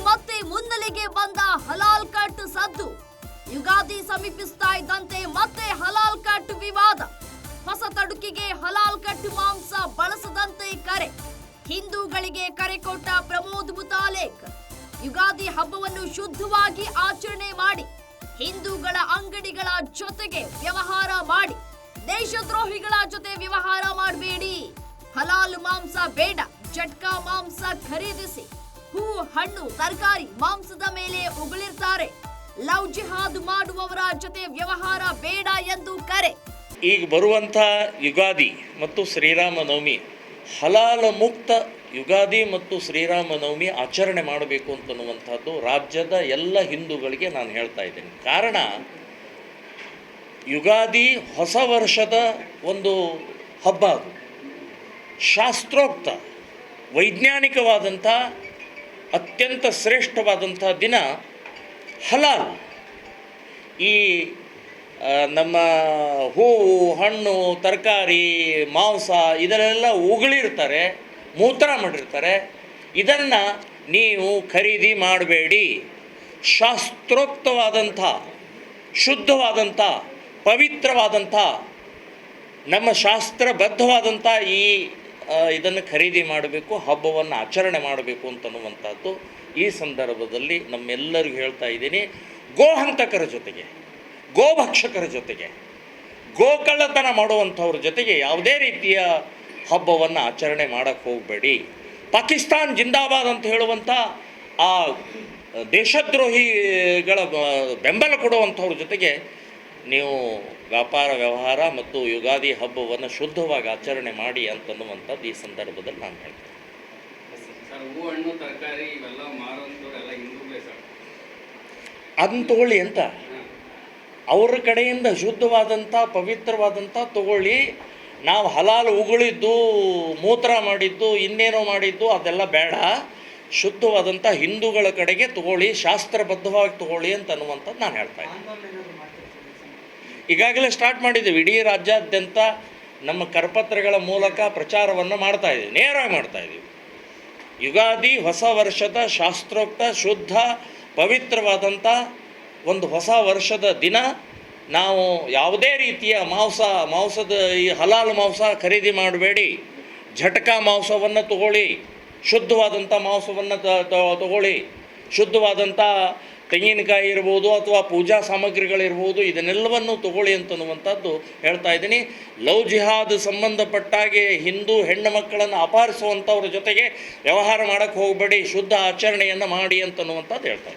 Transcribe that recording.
ಮತ್ತೆ ಮುನ್ನೆಲೆಗೆ ಬಂದ ಹಲಾಲ್ ಕಟ್ ಸದ್ದು. ಯುಗಾದಿ ಸಮೀಪಿಸ್ತಾ ಇದ್ದಂತೆ ಮತ್ತೆ ಹಲಾಲ್ ಕಟ್ ವಿವಾದ. ಹೊಸ ತಡುಕಿಗೆ ಹಲಾಲ್ ಕಟ್ ಮಾಂಸ ಬಳಸದಂತೆ ಕರೆ. ಹಿಂದೂಗಳಿಗೆ ಕರೆ ಕೊಟ್ಟ ಪ್ರಮೋದ್ ಮುತಾಲಿಕ್. ಯುಗಾದಿ ಹಬ್ಬವನ್ನು ಶುದ್ಧವಾಗಿ ಆಚರಣೆ ಮಾಡಿ ಹಿಂದೂಗಳ ಅಂಗಡಿಗಳ ಜೊತೆಗೆ ವ್ಯವಹಾರ ಮಾಡಿ, ದೇಶದ್ರೋಹಿಗಳ ಜೊತೆ ವ್ಯವಹಾರ ಮಾಡಬೇಡಿ. ಹಲಾಲ್ ಮಾಂಸ ಬೇಡ, ಜಟ್ಕಾ ಮಾಂಸ ಖರೀದಿಸಿ. ಹೂ, ಹಣ್ಣು, ತರಕಾರಿ ಮಾಂಸದ ಮೇಲೆ ಉಗುಳಿರ್ತಾರೆ. ಲವ್ ಜಿಹಾದ್ ಮಾಡುವವರ ಜೊತೆ ವ್ಯವಹಾರ ಬೇಡ ಎಂದು ಕರೆ. ಈಗ ಬರುವಂಥ ಯುಗಾದಿ ಮತ್ತು ಶ್ರೀರಾಮನವಮಿ ಹಲಾಲ ಮುಕ್ತ ಯುಗಾದಿ ಮತ್ತು ಶ್ರೀರಾಮನವಮಿ ಆಚರಣೆ ಮಾಡಬೇಕು ಅಂತನ್ನುವಂಥದ್ದು ರಾಜ್ಯದ ಎಲ್ಲ ಹಿಂದೂಗಳಿಗೆ ನಾನು ಹೇಳ್ತಾ ಇದ್ದೇನೆ. ಕಾರಣ, ಯುಗಾದಿ ಹೊಸ ವರ್ಷದ ಒಂದು ಹಬ್ಬ, ಅದು ಶಾಸ್ತ್ರೋಕ್ತ ವೈಜ್ಞಾನಿಕವಾದಂಥ ಅತ್ಯಂತ ಶ್ರೇಷ್ಠವಾದಂಥ ದಿನ ಹಲಾಲ್. ಈ ನಮ್ಮ ಹೂವು, ಹಣ್ಣು, ತರಕಾರಿ, ಮಾಂಸ ಇದನ್ನೆಲ್ಲ ಉಗುಳಿರ್ತಾರೆ, ಮೂತ್ರ ಮಾಡಿರ್ತಾರೆ. ಇದನ್ನು ನೀವು ಖರೀದಿ ಮಾಡಬೇಡಿ. ಶಾಸ್ತ್ರೋಕ್ತವಾದಂಥ, ಶುದ್ಧವಾದಂಥ, ಪವಿತ್ರವಾದಂಥ, ನಮ್ಮ ಶಾಸ್ತ್ರಬದ್ಧವಾದಂಥ ಇದನ್ನು ಖರೀದಿ ಮಾಡಬೇಕು, ಹಬ್ಬವನ್ನು ಆಚರಣೆ ಮಾಡಬೇಕು ಅಂತನ್ನುವಂಥದ್ದು ಈ ಸಂದರ್ಭದಲ್ಲಿ ನಮ್ಮೆಲ್ಲರಿಗೂ ಹೇಳ್ತಾ ಇದ್ದೀನಿ. ಗೋಹಂತಕರ ಜೊತೆಗೆ, ಗೋಭಕ್ಷಕರ ಜೊತೆಗೆ, ಗೋಕಳ್ಳತನ ಮಾಡುವಂಥವ್ರ ಜೊತೆಗೆ ಯಾವುದೇ ರೀತಿಯ ಹಬ್ಬವನ್ನು ಆಚರಣೆ ಮಾಡೋಕ್ಕೆ ಹೋಗಬೇಡಿ. ಪಾಕಿಸ್ತಾನ್ ಜಿಂದಾಬಾದ್ ಅಂತ ಹೇಳುವಂಥ ಆ ದೇಶದ್ರೋಹಿಗಳ ಬೆಂಬಲ ಕೊಡುವಂಥವ್ರ ಜೊತೆಗೆ ನೀವು ವ್ಯಾಪಾರ ವ್ಯವಹಾರ ಮತ್ತು ಯುಗಾದಿ ಹಬ್ಬವನ್ನು ಶುದ್ಧವಾಗಿ ಆಚರಣೆ ಮಾಡಿ ಅಂತನ್ನುವಂಥದ್ದು ಈ ಸಂದರ್ಭದಲ್ಲಿ ನಾನು ಹೇಳ್ತೇನೆ. ಅದನ್ನು ತಗೊಳ್ಳಿ ಅಂತ ಅವ್ರ ಕಡೆಯಿಂದ ಶುದ್ಧವಾದಂಥ ಪವಿತ್ರವಾದಂಥ ತಗೊಳ್ಳಿ. ನಾವು ಹಲಾಲ್ ಉಗುಳಿದ್ದು, ಮೂತ್ರ ಮಾಡಿದ್ದು, ಇನ್ನೇನೋ ಮಾಡಿದ್ದು ಅದೆಲ್ಲ ಬೇಡ. ಶುದ್ಧವಾದಂಥ ಹಿಂದೂಗಳ ಕಡೆಗೆ ತಗೊಳ್ಳಿ, ಶಾಸ್ತ್ರಬದ್ಧವಾಗಿ ತಗೊಳ್ಳಿ ಅಂತ ಅನ್ನುವಂಥದ್ದು ನಾನು ಹೇಳ್ತಾ ಇದ್ದೀನಿ. ಈಗಾಗಲೇ ಸ್ಟಾರ್ಟ್ ಮಾಡಿದ್ದೀವಿ. ಇಡೀ ರಾಜ್ಯಾದ್ಯಂತ ನಮ್ಮ ಕರಪತ್ರಗಳ ಮೂಲಕ ಪ್ರಚಾರವನ್ನು ಮಾಡ್ತಾಯಿದ್ದೀವಿ, ನೇರವಾಗಿ ಮಾಡ್ತಾಯಿದ್ದೀವಿ. ಯುಗಾದಿ ಹೊಸ ವರ್ಷದ ಶಾಸ್ತ್ರೋಕ್ತ ಶುದ್ಧ ಪವಿತ್ರವಾದಂಥ ಒಂದು ಹೊಸ ವರ್ಷದ ದಿನ. ನಾವು ಯಾವುದೇ ರೀತಿಯ ಮಾಂಸದ ಈ ಹಲಾಲ್ ಮಾಂಸ ಖರೀದಿ ಮಾಡಬೇಡಿ. ಝಟಕಾ ಮಾಂಸವನ್ನು ತಗೊಳ್ಳಿ, ಶುದ್ಧವಾದಂಥ ಮಾಂಸವನ್ನು ತಗೊಳ್ಳಿ. ಶುದ್ಧವಾದಂಥ ತೆಂಗಿನಕಾಯಿ ಇರ್ಬೋದು ಅಥವಾ ಪೂಜಾ ಸಾಮಗ್ರಿಗಳಿರ್ಬೋದು, ಇದನ್ನೆಲ್ಲವನ್ನು ತಗೊಳ್ಳಿ ಅಂತನ್ನುವಂಥದ್ದು ಹೇಳ್ತಾ ಇದ್ದೀನಿ. ಲವ್ ಜಿಹಾದ್ ಸಂಬಂಧಪಟ್ಟಾಗೆ ಹಿಂದೂ ಹೆಣ್ಣು ಮಕ್ಕಳನ್ನು ಅಪಹರಿಸುವಂಥವ್ರ ಜೊತೆಗೆ ವ್ಯವಹಾರ ಮಾಡೋಕ್ಕೆ ಹೋಗಬೇಡಿ, ಶುದ್ಧ ಆಚರಣೆಯನ್ನು ಮಾಡಿ ಅಂತನ್ನುವಂಥದ್ದು ಹೇಳ್ತಾ ಇದ್ದೀನಿ.